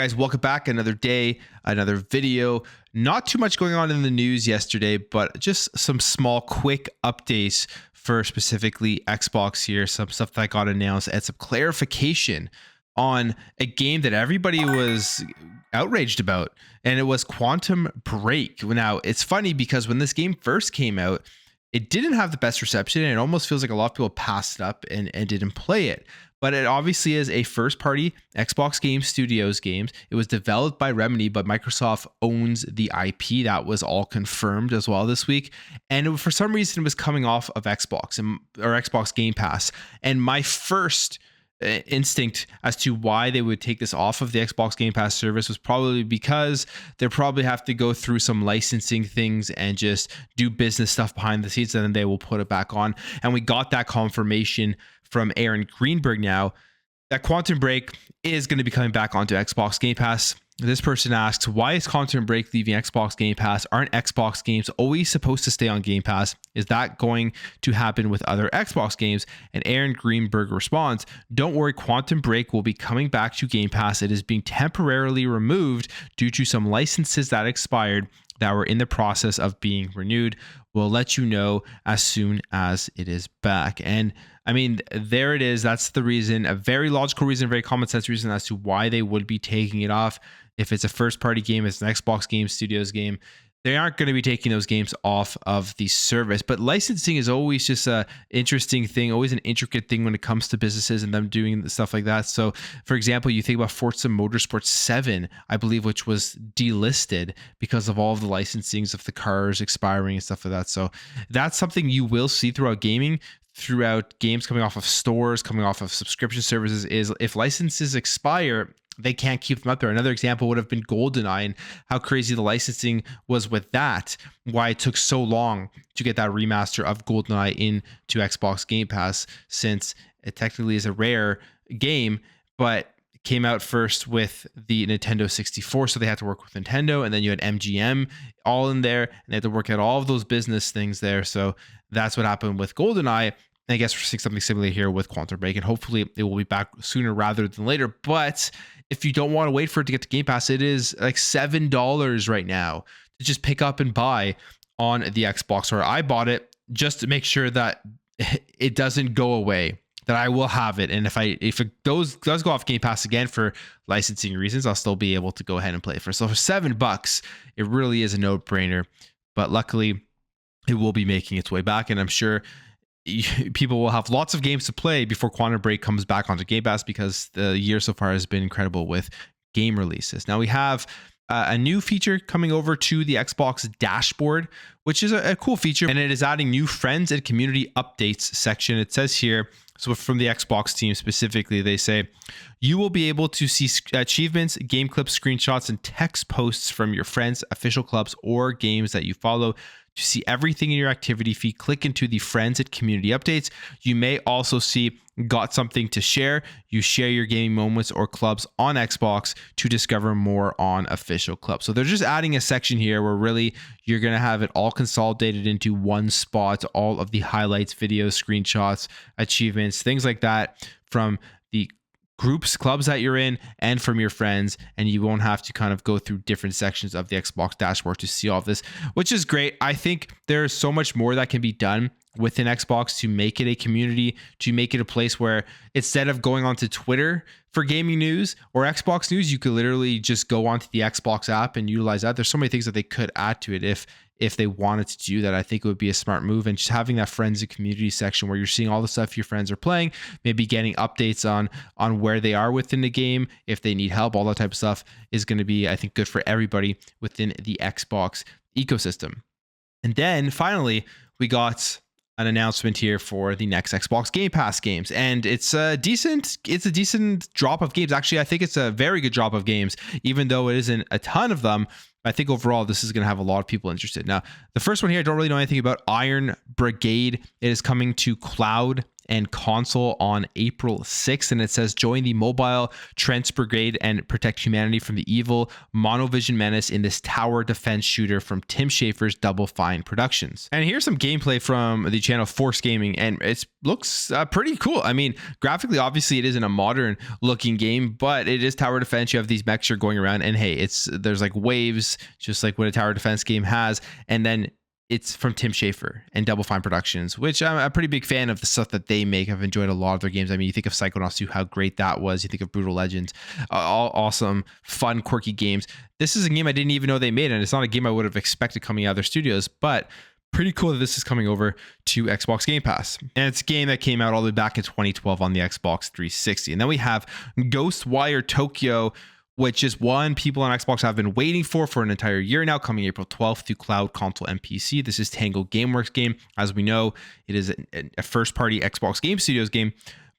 guys, welcome back. Another day, another video. Not too much going on in the news yesterday, but just some small quick updates for specifically Xbox here. Some stuff that got announced and some clarification on a game that everybody was outraged about, and it was Quantum Break. Now, it's funny because when this game first came out, it didn't have the best reception, and it almost feels like a lot of people passed it up and didn't play it. But it obviously is a first-party Xbox Game Studios games. It was developed by Remedy, but Microsoft owns the IP. That was all confirmed as well this week. And for some reason, it was coming off of Xbox or Xbox Game Pass. And my first instinct as to why they would take this off of the Xbox Game Pass service was probably because they probably have to go through some licensing things and just do business stuff behind the scenes, and then they will put it back on. And we got that confirmation from Aaron Greenberg now that Quantum Break is going to be coming back onto Xbox Game Pass. This person asks, why is Quantum Break leaving Xbox Game Pass? Aren't Xbox games always supposed to stay on Game Pass? Is that going to happen with other Xbox games? And Aaron Greenberg responds, don't worry, Quantum Break will be coming back to Game Pass. It is being temporarily removed due to some licenses that expired that were in the process of being renewed. We'll let you know as soon as it is back. And I mean, there it is. That's the reason, a very logical reason, very common sense reason as to why they would be taking it off. If it's a first party game, it's an Xbox Game Studios game, they aren't going to be taking those games off of the service. But licensing is always just a interesting thing, always an intricate thing when it comes to businesses and them doing stuff like that. So for example, you think about Forza Motorsport 7, I believe, which was delisted because of all of the licensings of the cars expiring and stuff like that. So that's something you will see throughout gaming, throughout games coming off of stores, coming off of subscription services, is if licenses expire, they can't keep them up there. Another example would have been GoldenEye and how crazy the licensing was with that, why it took so long to get that remaster of GoldenEye into Xbox Game Pass, since it technically is a rare game, but came out first with the Nintendo 64, so they had to work with Nintendo, and then you had MGM all in there, and they had to work out all of those business things there. So that's what happened with GoldenEye. I guess we're seeing something similar here with Quantum Break, and hopefully it will be back sooner rather than later. But if you don't want to wait for it to get to Game Pass, it is like $7 right now to just pick up and buy on the Xbox. Or I bought it just to make sure that it doesn't go away, that I will have it. And if it does go off Game Pass again for licensing reasons, I'll still be able to go ahead and play it for. So for $7, it really is a no-brainer. But luckily, it will be making its way back, and I'm sure people will have lots of games to play before Quantum Break comes back onto Game Pass, because the year so far has been incredible with game releases. Now we have a new feature coming over to the Xbox dashboard, which is a cool feature, and it is adding new friends and community updates section. It says here, so from the Xbox team specifically, they say, you will be able to see achievements, game clips, screenshots, and text posts from your friends, official clubs, or games that you follow. To see everything in your activity feed, click into the friends and community updates. You may also see got something to share. You share your gaming moments or clubs on Xbox to discover more on official clubs. So they're just adding a section here where really you're going to have it all consolidated into one spot, all of the highlights, videos, screenshots, achievements, things like that from the groups, clubs that you're in, and from your friends, and you won't have to kind of go through different sections of the Xbox dashboard to see all of this, which is great. I think there's so much more that can be done within Xbox to make it a community, to make it a place where instead of going onto Twitter for gaming news or Xbox news, you could literally just go onto the Xbox app and utilize that. There's so many things that they could add to it if they wanted to do that. I think it would be a smart move, and just having that friends and community section where you're seeing all the stuff your friends are playing, maybe getting updates on where they are within the game, if they need help, all that type of stuff is going to be, I think, good for everybody within the Xbox ecosystem. And then finally, we got an announcement here for the next Xbox Game Pass games, and it's a decent drop of games. Actually, I think it's a very good drop of games, even though it isn't a ton of them. I think overall this is going to have a lot of people interested. Now, the first one here, I don't really know anything about. Iron Brigade. It is coming to cloud and console on April 6th. And it says, join the mobile trench brigade and protect humanity from the evil monovision menace in this tower defense shooter from Tim Schafer's Double Fine Productions. And here's some gameplay from the channel Force Gaming, and it looks pretty cool. I mean, graphically, obviously it isn't a modern looking game, but it is tower defense. You have these mechs you're going around, and hey, there's like waves, just like what a tower defense game has. And then it's from Tim Schafer and Double Fine Productions, which I'm a pretty big fan of the stuff that they make. I've enjoyed a lot of their games. I mean, you think of Psychonauts 2, how great that was. You think of Brutal Legends, all awesome, fun, quirky games. This is a game I didn't even know they made, and it's not a game I would have expected coming out of their studios, but pretty cool that this is coming over to Xbox Game Pass. And it's a game that came out all the way back in 2012 on the Xbox 360. And then we have Ghostwire Tokyo, which is one people on Xbox have been waiting for an entire year now, coming April 12th to cloud, console, and PC. This is Tango Gameworks game. As we know, it is a first-party Xbox Game Studios game,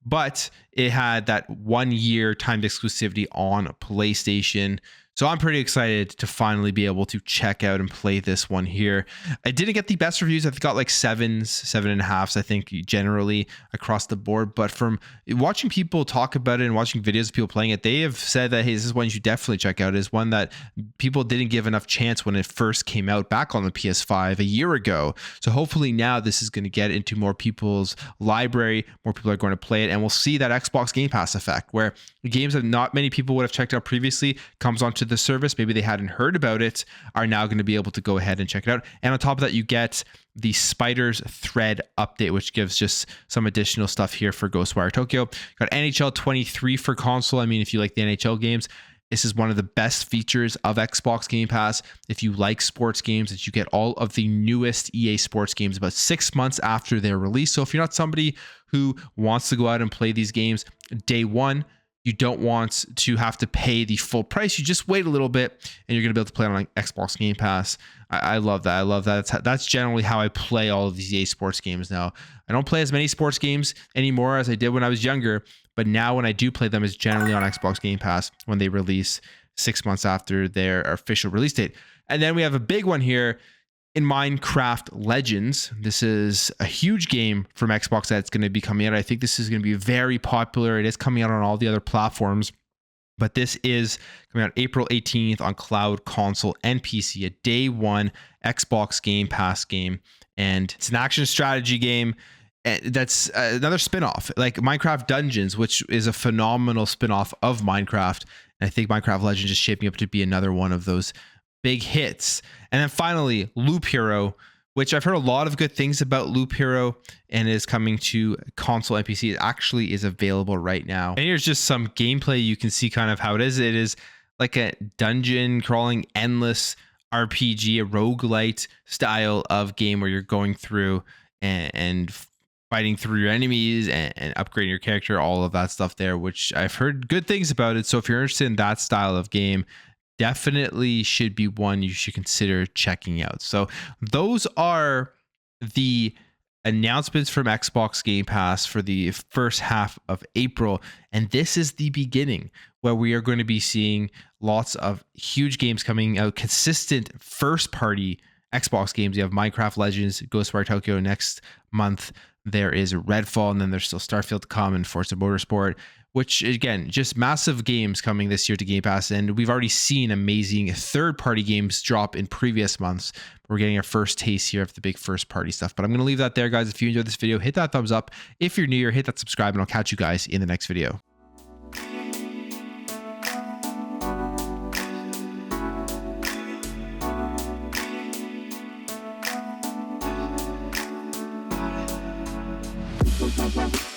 but it had that 1 year timed exclusivity on PlayStation. So I'm pretty excited to finally be able to check out and play this one here. I didn't get the best reviews. I've got like 7s, 7.5s, I think, generally across the board. But from watching people talk about it and watching videos of people playing it, they have said that, hey, this is one you should definitely check out. It's one that people didn't give enough chance when it first came out back on the PS5 a year ago. So hopefully now this is going to get into more people's library. More people are going to play it. And we'll see that Xbox Game Pass effect where games that not many people would have checked out previously comes onto the service, maybe they hadn't heard about it, are now going to be able to go ahead and check it out. And on top of that, you get the Spider's Thread update, which gives just some additional stuff here for Ghostwire Tokyo. Got NHL 23 for console. I mean, if you like the NHL games, this is one of the best features of Xbox Game Pass. If you like sports games, that you get all of the newest EA Sports games about 6 months after their release. So if you're not somebody who wants to go out and play these games day one, you don't want to have to pay the full price. You just wait a little bit and you're going to be able to play on like Xbox Game Pass. I love that. I love that. That's generally how I play all of these EA Sports games now. I don't play as many sports games anymore as I did when I was younger, but now when I do play them, it's generally on Xbox Game Pass when they release 6 months after their official release date. And then we have a big one here in Minecraft Legends. This is a huge game from Xbox that's going to be coming out. I think this is going to be very popular. It is coming out on all the other platforms, but this is coming out April 18th on cloud, console, and PC, a day one Xbox Game Pass game. And it's an action strategy game. That's another spinoff, like Minecraft Dungeons, which is a phenomenal spinoff of Minecraft. And I think Minecraft Legends is shaping up to be another one of those big hits. And then finally, Loop Hero, which I've heard a lot of good things about Loop Hero and is coming to console and PC. It actually is available right now. And here's just some gameplay. You can see kind of how it is. It is like a dungeon crawling, endless RPG, a roguelite style of game where you're going through and fighting through your enemies and upgrading your character, all of that stuff there, which I've heard good things about it. So if you're interested in that style of game, definitely should be one you should consider checking out. So those are the announcements from Xbox Game Pass for the first half of April. And this is the beginning where we are going to be seeing lots of huge games coming out, consistent first party Xbox games. You have Minecraft Legends, Ghostwire Tokyo next month. There is Redfall, and then there's still Starfield to come and Forza Motorsport, which again, just massive games coming this year to Game Pass. And we've already seen amazing third-party games drop in previous months. We're getting our first taste here of the big first-party stuff. But I'm going to leave that there, guys. If you enjoyed this video, hit that thumbs up. If you're new here, hit that subscribe, and I'll catch you guys in the next video. Bye.